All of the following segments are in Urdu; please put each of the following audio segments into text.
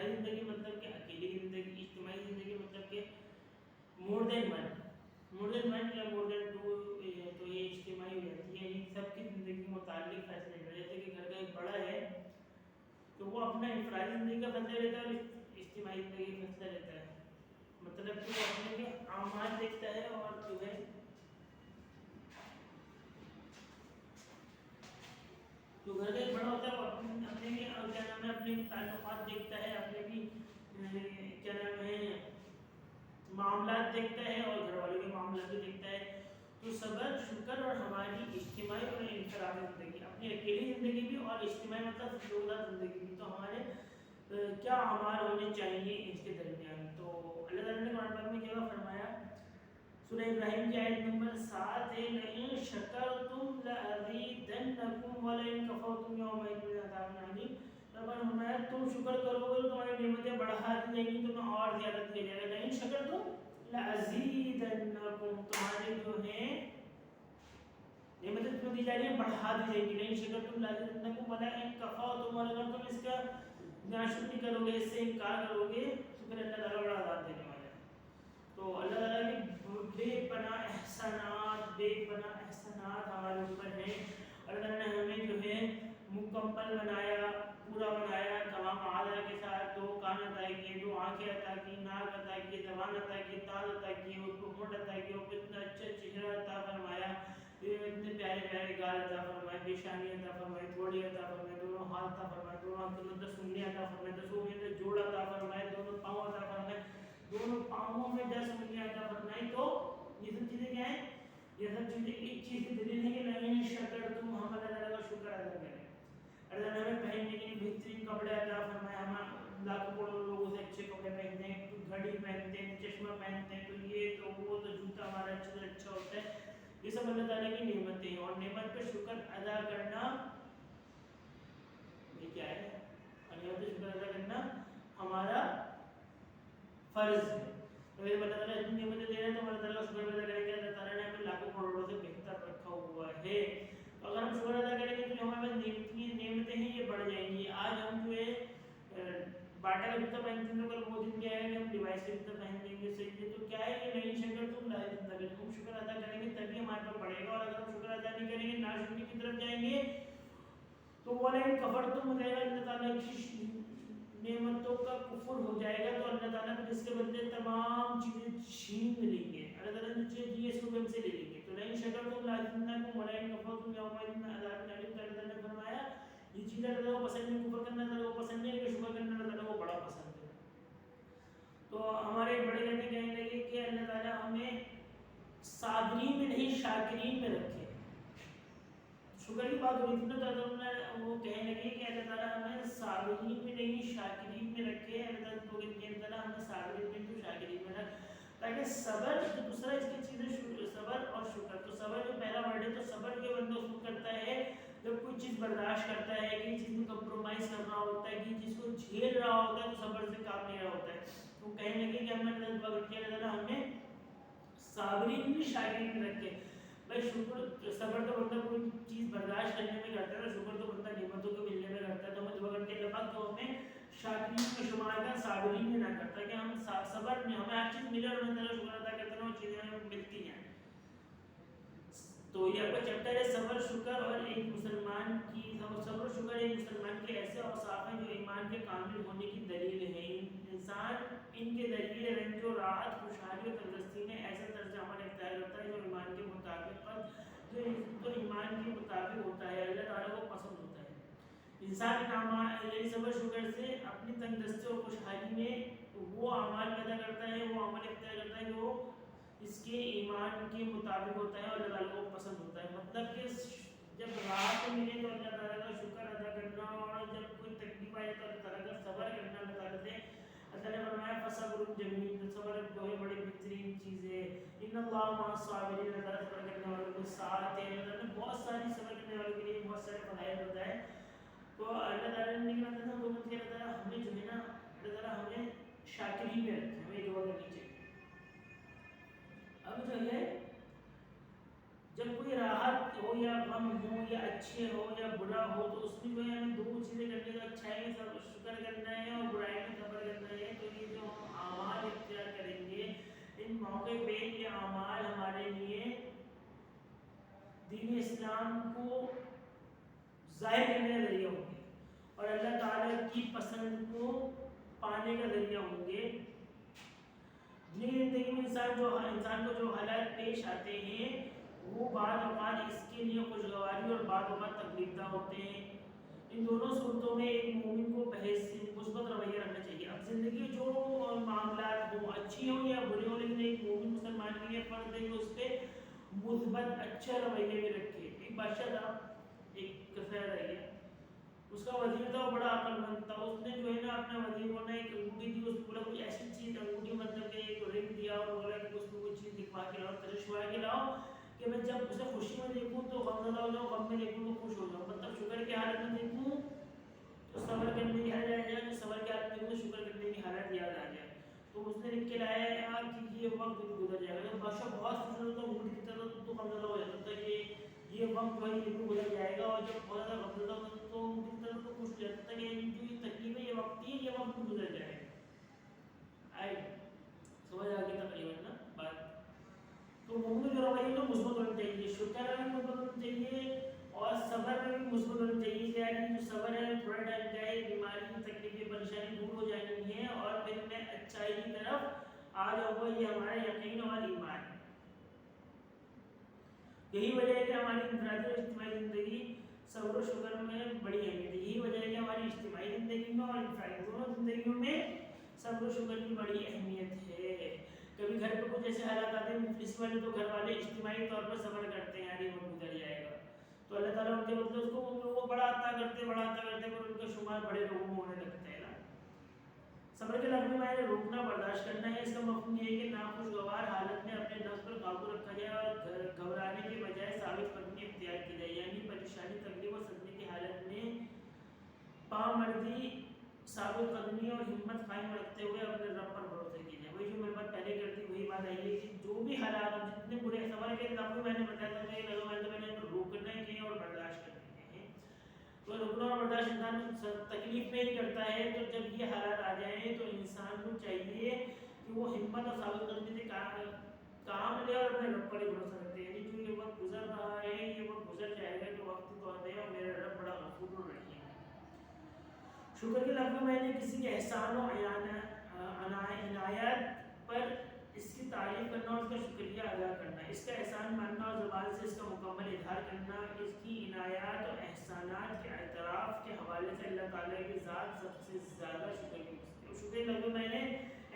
انفرادی زندگی مطلب کہ اکیلی زندگی، اجتماعی زندگی مطلب کہ مور دین ون یا مور دین ٹو، تو یہ اجتماعی ہو جاتی ہے، یعنی سب کی زندگی کے متعلق فیصلے لیتے ہیں. جیسے کہ گھر کا ایک بڑا ہے تو وہ اپنا انفرادی زندگی کا فیصلہ لیتا ہے اور اجتماعی زندگی کا فیصلہ لیتا ہے. مطلب کہ وہ اپنے کے اعمال دیکھتا ہے اور جو ہے جو گھر کا ایک بڑا ہوتا ہے وہ اپنے کیا نام ہے اپنے تعلقات دیکھتا ہے، اپنے بھی کیا نام ہے معاملات دیکھتا ہے اور گھر والوں کے معاملات بھی دیکھتا ہے. تو صبر، شکر اور ہماری اجتماعی اور انفرادی زندگی، اپنی اکیلی زندگی بھی اور اجتماعی مطلب فضولات زندگی بھی، تو ہمارے کیا اعمال ہونے چاہیے اس کے درمیان. تو اللہ تعالیٰ نے قرآن پاک میں کیا فرمایا، سورہ ابراہیم کی آیت نمبر 7 ہے، لئن شکرتم لازیدنکم ولئن کفرتم یومئذ عذاب علیم. رب نے فرمایا تم شکر کرو گے تو تمہاری نعمتیں بڑھا دی جائیں گی، تمہیں اور زیادہ دیا جائے گا. لئن شکرتم لازیدنکم، تمہارے جو ہیں نعمتیں تمہیں دی جا رہی ہیں بڑھا دی جائیں گی. لئن شکرتم لازیدنکم ولئن کفرتم، اور اگر تم اس کا ناشکری کرو گے، اس سے انکار کرو گے تو پھر اللہ تعالیٰ بڑا عذاب دینے والا ہے. تو اللہ تعالیٰ کی بے پناہ احسانات ہمارے اوپر ہیں. اللہ تعالیٰ نے ہمیں جو ہے مکمل بنایا، پورا بنایا، تمام اعضاء کے ساتھ. 2 کان عطا کیے، 2 آنکھیں عطا کی، ناک عطا کی، زبان عطا کی، دانت عطا کی، اس کو ہونٹ عطا کی، اس کو اتنا اچھا چہرہ عطا فرمایا، اتنے پیارے پیارے گال عطا فرمائے، پیشانی عطا فرمائے، گوڑی عطا فرمائے، دونوں ہاتھ عطا فرمائے، دونوں ہاتھوں میں 10 انگلیاں عطا فرمائے، 10 انگلیوں میں جوڑ عطا فرمائے، دونوں پاؤں عطا فرمائے، دونوں پاؤں میں 10 انگلیاں عطا فرمائی. تو یہ سب چیزیں کیا ہیں؟ یہ سب چیزیں ایک چیز کی دلیل ہے کہ لئن شکرتم، ہم اللہ تعالیٰ کا شکر ادا کریں. اللہ تعالیٰ نے ہمیں پہننے کے لیے بہترین کپڑے عطا فرمائے. ہم لاکھوں کروڑوں لوگوں سے اچھے کپڑے پہنتے ہیں، تو گھڑی پہنتے ہیں، چشمہ پہنتے ہیں، تو یہ تو وہ تو جوتا ہمارا اچھا سے اچھا ہوتا ہے. یہ سب اللہ تعالیٰ کی نعمتیں ہیں، اور نعمت پہ شکر ادا کرنا یہ کیا ہے؟ اور نعمت پہ شکر ادا کرنا ہمارا فرض ہے. تو یہ اللہ تعالیٰ اتنی نعمتیں دے رہے ہیں تو اللہ تعالیٰ کا شکر ادا کریں گے. اللہ تعالیٰ نے ہمیں لاکھوں کروڑوں سے بہتر رکھا ہوا ہے. تو اگر ہم شکر ادا کریں گے تو جو ہمارے پاس نعمتیں ہیں یہ بڑھ جائیں گی. آج ہم جو ہے باٹا کا جوتا پہنتے ہیں، اگر وہ دن کیا ہے کہ ہم ڈیوائس کا جوتا پہن لیں گے، صحیح ہے. تو کیا ہے کہ لئن شکرتم لازیدنکم، ہم شکر ادا کریں گے تبھی ہمارے پاس بڑھے گا. اور اگر ہم شکر ادا نہیں کریں گے، ناشکری کی طرف جائیں گے تو ولئن کفرتم ہو جائے گا، اللہ تعالیٰ کی نعمتوں کا کفر ہو جائے گا. تو اللہ تعالیٰ نے اس کے بدلے تمام چیزیں چھین لیں گے. اللہ تعالیٰ نے چیزیں دی اس کو ہم سے لے لیں گے. تو لئن شکرتم لازیدنکم ولئن کفرتم یومئذ عذاب علیم. اللہ تعالیٰ نے فرمایا یہ چیزیں اللہ تعالیٰ کو پسند نہیں، کفر کرنا اللہ تعالیٰ کو پسند نہیں، لیکن شکر کرنا اللہ تعالیٰ کو بڑا پسند ہے. تو ہمارے بڑے کہتے کہنے لگے کہ اللہ تعالیٰ ہمیں صابرین میں نہیں شاکرین میں رکھے. شکر کی بات ہوئی تھی نا، تو وہ کہنے لگے کہ اللہ تعالیٰ ہمیں صابرین میں نہیں شاکرین میں رکھے. اللہ تعالیٰ ہمیں صابرین میں نہیں شاکرین میں رکھے، تاکہ صبر جو دوسرا اس کی چیزیں صبر اور شکر. تو صبر جو پہلا ورڈ ہے، تو صبر کے بندہ اس کو کرتا ہے جب کوئی چیز برداشت کرتا ہے، کہ چیز میں کمپرومائز کر رہا ہوتا ہے، کہ جس کو جھیل رہا ہوتا ہے، تو صبر سے کام نہیں رہا ہوتا ہے. تو کہنے لگے کہ ہمیں اللہ تعالیٰ ہمیں صابرین بھی شاکرین میں رکھے. بھائی شکر صبر تو بندہ کوئی چیز برداشت کرنے میں کرتا ہے، شکر تو بندہ نعمتوں کو ملنے میں کرتا ہے. تو ہمیں دعا کر کے اللہ پاک تو ہمیں شاکرین میں شمار کر صابرین میں نہ کرتا، کہ ہم صبر میں ہمیں ہر چیز ملے اور ہمیں تعالیٰ شکر ادا کرتے ہیں اور چیزیں ہمیں ملتی ہیں. تو یہ آپ کا چیپٹر ہے صبر شکر. اور ایک مسلمان کی صبر و شکر ایک مسلمان کے ایسے اوصاف ہیں جو ایمان کے کامل ہونے کی دلیل ہیں. انسان ان کے ذریعے رنج و راحت، خوشحالی و تندرستی میں ایسا طرز عمل اختیار کرتا ہے جو ایمان کے مطابق ہوتا ہے، اللہ تعالیٰ کو پسند ہوتا ہے. انسان صبر شکر سے اپنی تندرستی اور خوشحالی میں وہ اعمال پیدا کرتا ہے، وہ عمل اختیار کرتا ہے جو اس کے ایمان کے مطابق ہوتا ہے اور اللہ تعالیٰ کو پسند ہوتا ہے. مطلب کہ جب راحت ملے تو اللہ تعالیٰ کا شکر ادا کرنا، اور جب کوئی تکلیف آئے تو اللہ تعالیٰ کا صبر کرنا. اللہ تعالیٰ سے اللہ نے فرمایا فصبر جمیل، صبر جو ہے بڑی بہترین چیز ہے. ان اللہ مع الصابرین، اللہ تعالیٰ صبر کرنے والوں کے ساتھ ہے. اللہ تعالیٰ نے بہت ساری صبر کرنے والوں کے لیے بہت سارے فضائل بتائے. تو اللہ تعالیٰ نے کہا تھا اللہ تعالیٰ ہمیں جو ہے نا، اللہ تعالیٰ ہمیں شاکرین میں رکھے، ہمیں دعا کرنی چاہیے. اب جو ہے جب کوئی راحت ہو یا غم ہو یا اچھے ہو یا برا ہو، تو اس میں جو ہے ہمیں 2 چیزیں کرنی ہے. اچھائی میں شکر کرنا ہے اور برائی میں صبر اسلام کو ظاہر کرنے کا ذریعہ ہوں گے اور اللہ تعالیٰ کی پسند کو پانے کا ذریعہ ہوں گے. زندگی میں انسان کو جو حالات پیش آتے ہیں وہ بعض اوقات اس کے لیے خوشگواری اور بعض اوقات تکلیف دہ ہوتے ہیں. ان دونوں صورتوں میں ایک مومن کو مثبت رویہ رکھنا چاہیے. اب زندگی جو معاملات ہوں اچھی ہوں یا بری ہوں لیکن ایک مومن مسلمان کے لیے فرض ہے کہ اس پہ مثبت اچھا رویہ بھی رکھے. ایک بادشاہ تھا, ایک کسر رہ گیا, اس کا وزیر تھا, وہ بڑا عقل مند تھا. اس نے جو ہے نا اپنا وزیر کو نا ایک انگوٹھی دی, اس کو بولا کوئی ایسی چیز انگوٹھی مطلب کہ ایک رنگ دیا اور بولا کہ اس میں کوئی چیز دکھوا کے لاؤ, ترشوا کے لاؤ کہ میں جب اسے خوشی میں دیکھوں تو غم زدہ ہو جاؤں, غم میں دیکھوں تو خوش ہو جاؤں. مطلب شکر کی حالت میں دیکھوں تو صبر کرنے کی حالت آ جائے, تو صبر کی حالت میں دیکھوں تو شکر کرنے کی حالت یاد آ جائے. تو اس نے لکھ کے لایا یار کہ یہ وقت گزر جائے گا. جب بادشاہ بہت خوش ہوتا تو انگوٹھی دیتا تھا تو غم زدہ ہو جاتا تھا کہ یہ وقت جو ہے یہ گزر جائے گا, اور جب بہت زیادہ غم زدہ ہوتا تو انگوٹھی دیتا تو خوش ہو جاتا تھا کہ جو یہ تکلیف ہے یہ وقت ہی ہے, یہ وقت گزر جائے گا. آئے سمجھ آ گئی تقریباً نا بات. تو مومن جو رویہ تو مثبت ہونا چاہیے, شکر میں بھی مثبت ہونا چاہیے اور صبر میں بھی مثبت ہونا چاہیے. یعنی جو صبر ہے تھوڑا ٹائم جائے, بیماری تکلیفیں پریشانی دور ہو جانی ہے اور پھر میں اچھائی کی طرف آ جاؤں گا. یہ ہمارا یقین اور ایمان ہے. یہی وجہ ہے کہ ہماری انفرادی اور اجتماعی زندگی صبر و شکر میں بڑی اہمیت ہے. یہی وجہ ہے کہ ہماری اجتماعی زندگی میں اور انفرادی دونوں زندگیوں میں صبر و شکر کی بڑی اہمیت ہے. کبھی گھر پہ کچھ ایسے حالات آتے ہیں اس والے تو گھر والے اجتماعی طور پر صبر کرتے ہیں, یعنی وہ گزر جائے گا تو اللہ تعالیٰ ان کے بدلے اس کو وہ بڑا عطا کرتے پر ان کا شمار بڑے لوگوں میں ہونے لگتا ہے نا. صبر کے لفظ میں روکنا برداشت کرنا ہے. اس کا مفہوم یہ ہے کہ ناخوشگوار حالت میں اپنے نفس پر قابو رکھا جائے اور گھبرانے کے بجائے ثابت قدمی اختیار کی جائے. یعنی پریشانی تکلیف اور صدمے کی حالت میں پامردی ثابت قدمی اور ہمت قائم رکھتے ہوئے اپنے رب پر بھروسہ کیجیے. وہی جو میں بات پہلے کرتی وہی بات آئی ہے کہ جو بھی حالات جتنے برے سوال کے آپ کو میں نے بتایا تھا کہ میں نے روک کرنا ہے اور برداشت کرنے ہیں. تو رکنا اور برداشت انسان تکلیف میں ہی کرتا ہے. تو جب یہ حالات آ جائیں تو انسان کو چاہیے کہ وہ ہمت اور ثابت قدمی سے کام لے اور اپنے رب پر بھروسہ رکھتے ہیں. یعنی جو یہ وقت گزر رہا ہے یہ وقت گزر جائے گا تو وقت تو آتا ہے اور میرا رب بڑا غفور الرحیم ہے. شکر کے لفظ میں نے کسی کے احسان و عنایت پر اس کی تعریف کرنا اور اس کا شکریہ ادا کرنا, اس کا احسان ماننا اور زبان سے اس کا مکمل اظہار کرنا, اس کی عنایات اور احسانات کے اعتراف کے حوالے سے اللہ تعالیٰ کی ذات سب سے زیادہ شکر کی مستحق ہے. شکر کے لفظ میں نے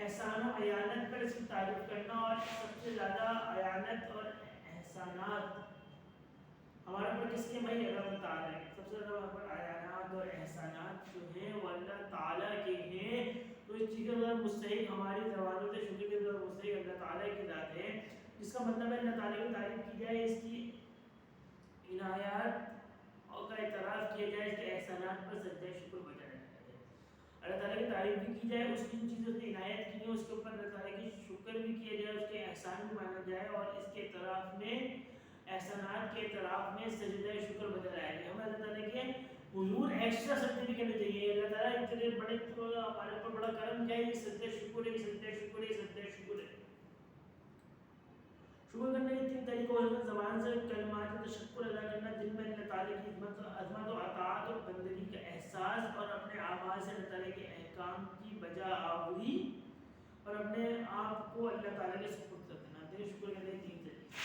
احسان و اعانت پر اس کی تعریف کرنا اور سب سے زیادہ اعانت اور احسانات ہمارے پر کس کے بھائی اللہ تعالیٰ ہے. سب سے زیادہ ہمارے پر اعانات اور احسانات جو ہیں وہ اللہ تعالیٰ کے ہیں. تو اس چیز کا مستحق ہماری زبانوں سے شکر کے مستحق اللہ تعالیٰ کی ذات ہے, جس کا مطلب ہے اللہ تعالیٰ کی تعریف کی جائے, اس کی عنایات اور کا اعتراف کیا جائے, اس کے احسانات پر سجدہ شکر بجا جائے. اللہ تعالیٰ کی تعریف بھی کی جائے, اس کی چیزوں سے عنایت کی ہے اس کے اوپر اللہ تعالیٰ کی شکر بھی کیا جائے, اس کے احسان بھی مانا جائے اور اس کے اعتراف میں احسانات کے اعتراف میں سجدہ شکر بجا لایا جائے. ہمیں اللہ تعالیٰ کے حضور ایکسٹرا سجدے بھی کرنے چاہیے. اللہ تعالیٰ اتنے بڑے ہمارے پر بڑا کرم کیا ہے, یہ سجدہ شکر ہے, سجدہ شکر ہے, سجدہ شکر ہے. شکر کرنے کے 3 طریقے ہیں. زبان سے کلمات تشکر ادا کرنا جن میں اللہ تعالیٰ کی عظمت و اطاعت اور بندگی کا احساس اور اپنے اعمال سے اللہ تعالیٰ کے احکام کی بجا آوری اور اپنے آپ کو اللہ تعالیٰ کے سپرد کر دینا. تو شکر کرنے کے 3 طریقے.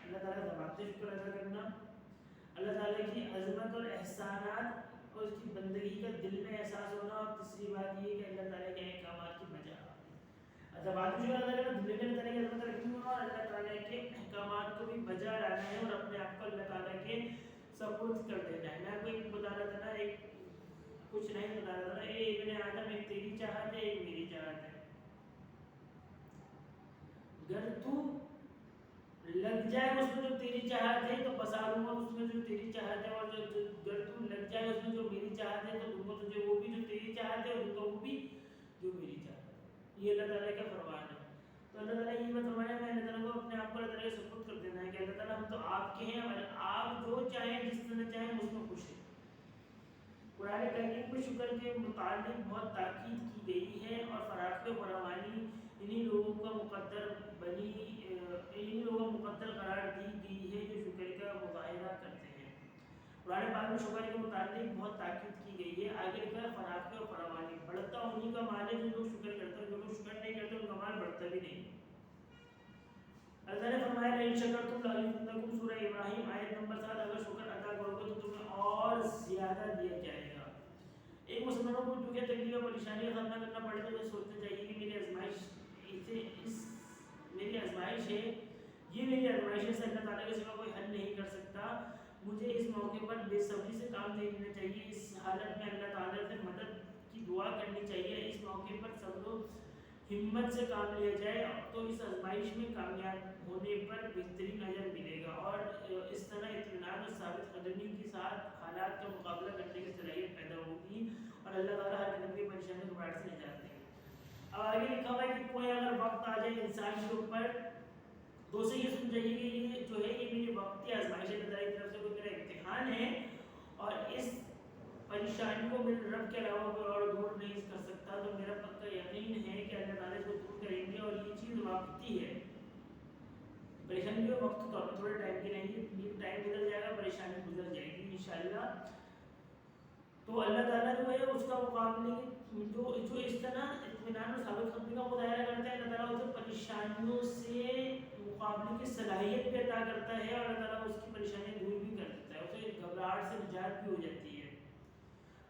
اللہ تعالیٰ زبان سے شکر ادا کرنا, اللہ تعالیٰ کی عظمت اور احسانات اور اس کی بندگی کا دل میں احساس ہونا, اور تیسری بات یہ کہ اللہ تعالیٰ کے احکامات کی بجا زبان سے شکر ادا کرنا, دل میں اللہ تعالیٰ کی عظمت رکھنی ہونا اور اللہ تعالیٰ کے احکامات کو بھی بجا لانا ہے اور اپنے آپ کو اللہ تعالیٰ کے سپرد کر دینا ہے. میں آپ کو ایک بتا رہا تھا نا, ایک کچھ نہیں بتا رہا تھا نا, اے ابن آدم ایک تیری چاہت ہے ایک میری چاہت ہے. اگر تو لگ جائے اس میں جو تیری چاہت ہے تو بسا لوں گا اس میں جو تیری چاہت ہے, اور اگر تو لگ جائے اس میں جو میری چاہت ہے تو دوں گا تجھے وہ بھی جو تیری چاہت ہے اور دوں گا وہ بھی جو میری چاہت ہے. یہ اللہ تعالیٰ کا فرمان ہے. تو اللہ تعالیٰ یہ فرمایا میں اللہ تعالیٰ کو اپنے آپ کو اللہ تعالیٰ کے سپرد کر دینا ہے کہ اللہ تعالیٰ ہم تو آپ کے ہیں اور آپ جو چاہیں جس طرح چاہیں اس میں خوش ہیں. قرآن کریم میں شکر کے متعلق بہت تاکید کی گئی ہے اور فراخ و فراوانی انہی لوگوں کا مقدر قرار دی گئی ہے جو شکر کا مظاہرہ کرتے ہیں۔ قرآن پاک میں شکر کے متعلق بہت تاکید کی گئی ہے۔ آگے لکھا ہے فراخی اور فراوانی، بڑھتا انہی کا مال ہے جو لوگ شکر کرتے ہیں، جو لوگ شکر نہیں کرتے ان کا مال بڑھتا بھی نہیں۔ اللہ نے فرمایا لئن شکرتم لأزیدنکم، سورہ ابراہیم آیت نمبر 7، اگر شکر ادا کرو گے تو تمہیں اور زیادہ دیا جائے گا۔ ایک مسلمانوں کو دکھ یا تکلیف اور پریشانی کا سامنا کرنا پڑے تو یہ سوچنا چاہیے کہ میری آزمائش ہے، یہ میری آزمائش ہے، اللہ تعالیٰ کے سوا کوئی حل نہیں کر سکتا۔ مجھے اس موقع پر بے صبری سے کام نہیں لینا چاہیے، اس حالت میں اللہ تعالیٰ سے مدد کی دعا کرنی چاہیے، اس موقع پر صبر و ہمت سے کام لیا جائے تو اس آزمائش میں کامیاب ہونے پر بہترین اجر ملے گا، اور اس طرح اطمینان اور ثابت قدمی کے ساتھ حالات کا مقابلہ کرنے کی صلاحیت پیدا ہوگی، اور اللہ تعالیٰ ہر قسم کی پریشانی گھبراہٹ سے نجات دے گا۔ اب آگے لکھا ہوا ہے کہ کوئی اگر وقت آ جائے انسان کے اوپر تو اسے یہ سمجھ چاہیے کہ یہ جو ہے یہ میری وقتی آزمائش ہے، اللہ کی طرف سے کوئی میرا امتحان ہے، اور اس پریشانی کو میرے رب کے علاوہ کوئی اور دور نہیں کر سکتا، تو میرا پکا یقین ہے کہ اللہ تعالیٰ اس کو دور کریں گے، اور یہ چیز وقتی ہے۔ پریشانی جو وقت طور پر تھوڑے ٹائم کی نہیں، ٹائم گزر جائے گا، پریشانی گزر جائے گی انشاءاللہ۔ تو اللہ تعالیٰ جو ہے اس کا مقابلے جو اس طرح اطمینان اور ثابت قدمی کا مظاہرہ کرتا ہے، اللہ تعالیٰ اسے پریشانیوں سے مقابلے کی صلاحیت بھی عطا کرتا ہے، اور اللہ تعالیٰ اس کی پریشانیاں دور بھی کر دیتا ہے، اسے گھبراہٹ سے نجات بھی ہو جاتی ہے۔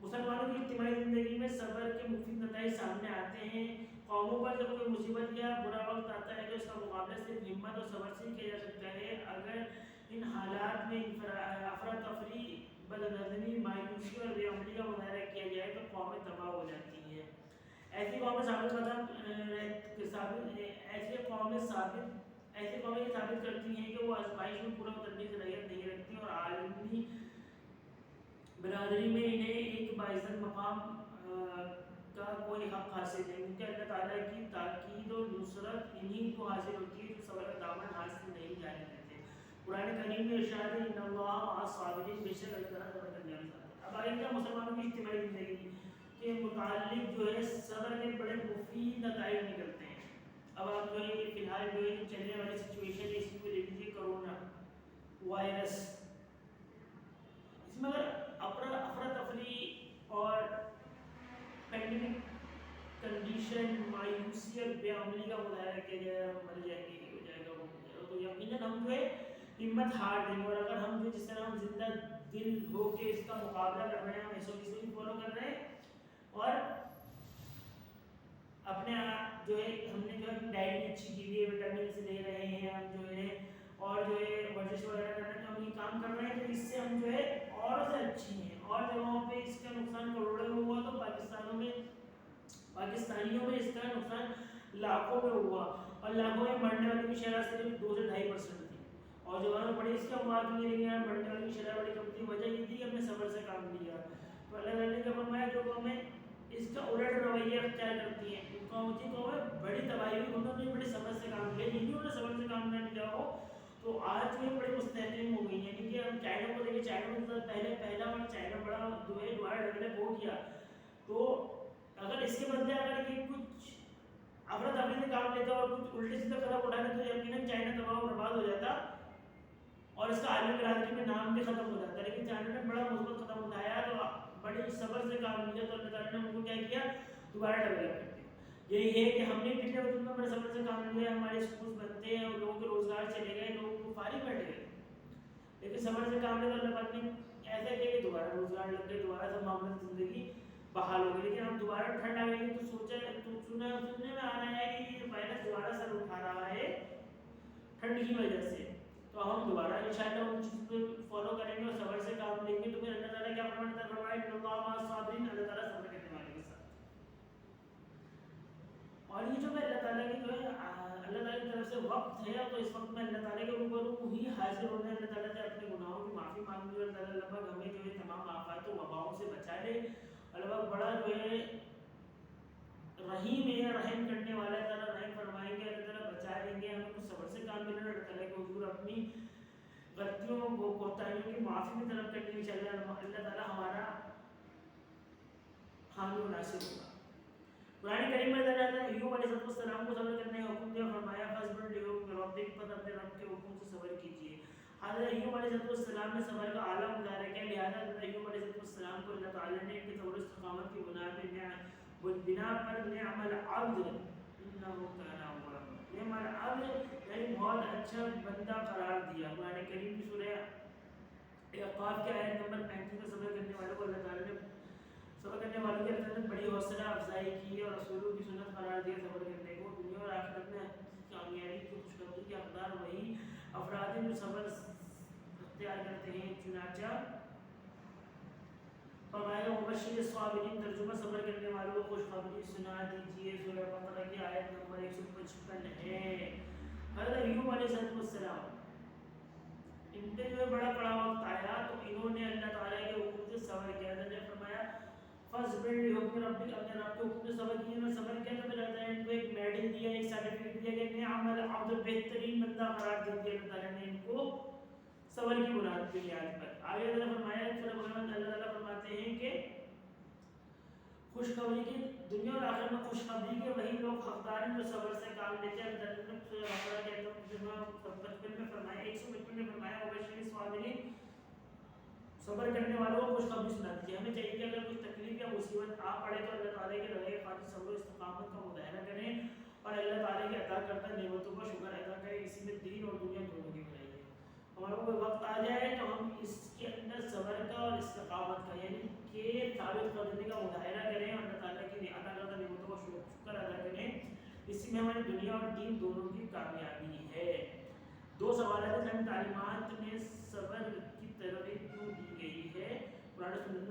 مسلمانوں کی اجتماعی زندگی میں صبر کے مفید نتائج سامنے آتے ہیں۔ قوموں پر جب کوئی مصیبت یا برا وقت آتا ہے تو اس کا مقابلہ صرف ہمت اور صبر سے کیا جا سکتا ہے۔ اگر ان حالات میں افراتفری، بدنظمی، مایوسی اور بے عملی کا مظاہرہ کیا جائے تو قومیں تباہ ہو جاتی ہیں۔ ایسی قومیں یہ ثابت کرتی ہیں کہ وہ آزمائش میں پورا اترنے کی صلاحیت نہیں رکھتی، اور عالمی برادری میں انہیں ایک باعزت مقام کا کوئی حق حاصل نہیں، کیونکہ اللہ تعالیٰ کی تاکید اور نصرت انہی کو حاصل ہوتی ہے جو صبر کا دامن حاصل نہیں جانے دیتے۔ قرآن کریم میں ارشاد ہے ان اللہ مع الصابرین، بے شک اللہ تعالیٰ صبر کرنے والے ساتھ۔ اب آئے گا مسلمانوں کی اجتماعی زندگی کے متعلق جو ہے صبر کے بڑے مفید نتائج نکلتے ہیں۔ اب آپ جو ہے فی الحال جو ہے چلنے والی سچویشن ہے، اسی کو لے لیجیے کرونا وائرس، اس میں اگر افراتفری اور پینڈیمک کنڈیشن، مایوسی اور بے عملی کا مظاہرہ کیا جائے، ہم مر جائیں گے، یہ ہو جائے گا، وہ ہو جائے گا، تو یقیناً ہم جو ہے ہمت ہار دیں گے، اور اگر ہم جو جس طرح ہم زندہ دل ہو کے اس کا مقابلہ کر رہے ہیں، ہم SOP سے بھی فالو کر رہے ہیں، اور اپنے جو ہے ہم نے جو ہے ڈائٹ اچھی کی ہوئی ہے، وٹامن سے لے رہے ہیں ہم جو ہے، اور جو ہے ورزش وغیرہ کر رہے ہیں، ہم یہ کام کر رہے ہیں، تو اس سے ہم جو ہے اور سے اچھی ہیں، اور جگہوں پہ اس کا نقصان کروڑوں میں ہوا تو پاکستانیوں میں اس کا نقصان لاکھوں میں ہوا، اور لاکھوں میں مرنے والے کی شرح صرف 2 سے 2.5% تھی، اور جوانوں بڑے اس کا مواد نہیں لیں گے، مرنے والے کی شرح بڑی کم تھی۔ وجہ یہ تھی کہ ہم نے صبر سے کام لیا، تو اللہ تعالیٰ نے کیا فرمایا، جو قومیں اس کا الٹ رویہ اختیار کرتی ہیں، ان قومیں بڑی تباہی ہوئی، انہوں نے بڑے صبر سے کام لیا، جن نے صبر سے کام نہ لیا ہو تو آج جو بڑے مستحکم ہو گئی ہیں۔ یعنی کہ ہم چائنا کو دیکھیں، چائنا میں پہلا اور چائنا بڑا جو ہے دوبارہ ڈیولپ ہو گیا، تو اگر اس کے بدلے اگر یہ کچھ افراتفری سے کام لیتا اور کچھ الٹے سیدھے قدم اٹھانے تو یقیناً چائنا تباہ و برباد ہو جاتا، اور اس کا عالمی برادری میں نام بھی ختم ہو جاتا، لیکن چائنا نے بڑا مثبت قدم اٹھایا، تو بڑے صبر سے کام لیا، تو اللہ تعالیٰ نے ان کو کیا کیا، دوبارہ ڈیولپ کر دیا۔ یہی ہے کہ ہم نے پچھلے وقت میں بڑے صبر سے کام لیا، ہمارے اسکولز بنتے ہیں، اور لوگوں کے روزگار چلے گئے، لوگ فارغ بیٹھ گئے، لیکن صبر سے کام لیا تو اللہ پاک نے ایسا کیا کہ دوبارہ روزگار لگ گئے، دوبارہ سب معاملات زندگی بحال ہو گئی۔ لیکن ہم دوبارہ ٹھنڈ آ گئی تو سننے میں آ رہا ہے کہ یہ وائرس دوبارہ سر اٹھا رہا ہے ٹھنڈ کی وجہ سے، تو ہم دوبارہ انشاءاللہ ان چیز کو فالو کریں گے اور صبر سے کام لیں گے، تو پھر اللہ تعالیٰ کیا فرماتا ہے، ان اللہ مع الصابرین، اللہ تعالیٰ صبر کرنے والے کے ساتھ۔ اور یہ جو اللہ تعالیٰ کی جو ہے اللہ تعالیٰ کی طرف سے وقت ہے، تو اس وقت میں اللہ تعالیٰ کے روبرو ہی حاضر ہونا ہے، اللہ تعالیٰ سے اپنے گناہوں کی معافی مانگنی ہے، اور اللہ پاک ہمیں جو ہے تمام آفات و وباؤں سے بچا لے۔ اللہ پاک بڑا جو ہے رحیم ہے، رحم کرنے والا ہے، تعالیٰ رحم فرمائیں گے، اللہ تعالیٰ بچا لیں گے، ہمیں کچھ صبر سے کام ملے، اللہ تعالیٰ کے حضور اپنی غلطیوں کوتاہیوں کی معافی بھی طلب کرنے کی چاہیے، اللہ تعالیٰ ہمارا حامی و ناصر ہوگا۔ قرآن کریم میں اللہ تعالیٰ نے ایوب علیہ السلام کو صبر کرنے کا حکم دیا، فرمایا فصبر لربک، پر اپنے رب کے حکم سے صبر کیجیے۔ حضرت ایوب علیہ السلام نے صبر کا اعلیٰ مظاہرہ کیا، لہٰذا حضرت ایوب علیہ السلام کو اللہ تعالیٰ نے ان کے صبر و استقامت کی بنا پر نعم العبد انہ کان اوابا، نعم العبد یعنی بہت اچھا بندہ قرار دیا۔ قرآن کریم کی سورہ احقاف کے آیت نمبر 35 میں صبر کرنے والوں کو اللہ تعالیٰ نے صبر کرنے والوں کے اللہ نے بڑی حوصلہ افزائی کی ہے اور رسولوں کی سنت قرار دیا صبر کرنے کو۔ دنیا اور آخرت میں کامیابی کی خوشخبری کے حقدار وہی افراد ہیں جو صبر اختیار کرتے ہیں۔ چنانچہ فرمایا مبشر الصابرین، ترجمہ صبر کرنے والوں کو خوشخبری سنا دیجیے، سورہ بقرہ کی آیت نمبر 155 ہے۔ حضرت ایوب علیہ السلام ان پہ جو ہے بڑا بڑا وقت آیا تو انہوں نے اللہ تعالیٰ کے حکم سے صبر کیا۔ اللہ نے فرمایا فصبر لحکم ربک، اپنے رب کے حکم سے صبر کیا، انہوں نے صبر کیا تو اللہ تعالیٰ نے ان کو ایک میڈل دیا، ایک سرٹیفکیٹ دیا کہ نعم العبد، بہترین بندہ قرار دے دیا اللہ تعالیٰ نے ان کو صبر کی بنیاد پہ بنیاد پر۔ آگے اللہ فرمایا اللہ تعالیٰ فرماتے ہیں کہ خوشخبری کی دنیا اور آخرت میں خوشخبری کے وہی لوگ حقدار ہیں جو صبر سے کام لیتے ہیں۔ اللہ نے سورہ بقرہ کے آیت نمبر 55 میں فرمایا 155 میں فرمایا وبشر الصابرین، صبر کرنے والوں کو خوشخبری سنا دیجیے۔ ہمیں چاہیے کہ اگر کوئی تکلیف یا مصیبت آ پڑے تو اللہ تعالیٰ کے رضا خاطر صبر و استقامت کا مظاہرہ کریں اور اللہ تعالیٰ کے عطا کردہ نعمتوں کا شکر ادا کریں، اسی میں دین اور دنیا دونوں کی بھلائی ہے۔ ہمارا کوئی وقت آ جائے تو ہم اس کے اندر صبر کا اور استقامت کا یعنی کہ ثابت کرنے کا مظاہرہ کریں اور اللہ تعالیٰ کی عطا کردہ نعمتوں کا شکر ادا کریں، اسی میں ہماری دنیا اور دین دونوں کی کامیابی ہے۔ دو سوالات ہیں، تعلیمات میں صبر کی ترغیب کیوں دی گئی ہے؟ قرآن سنت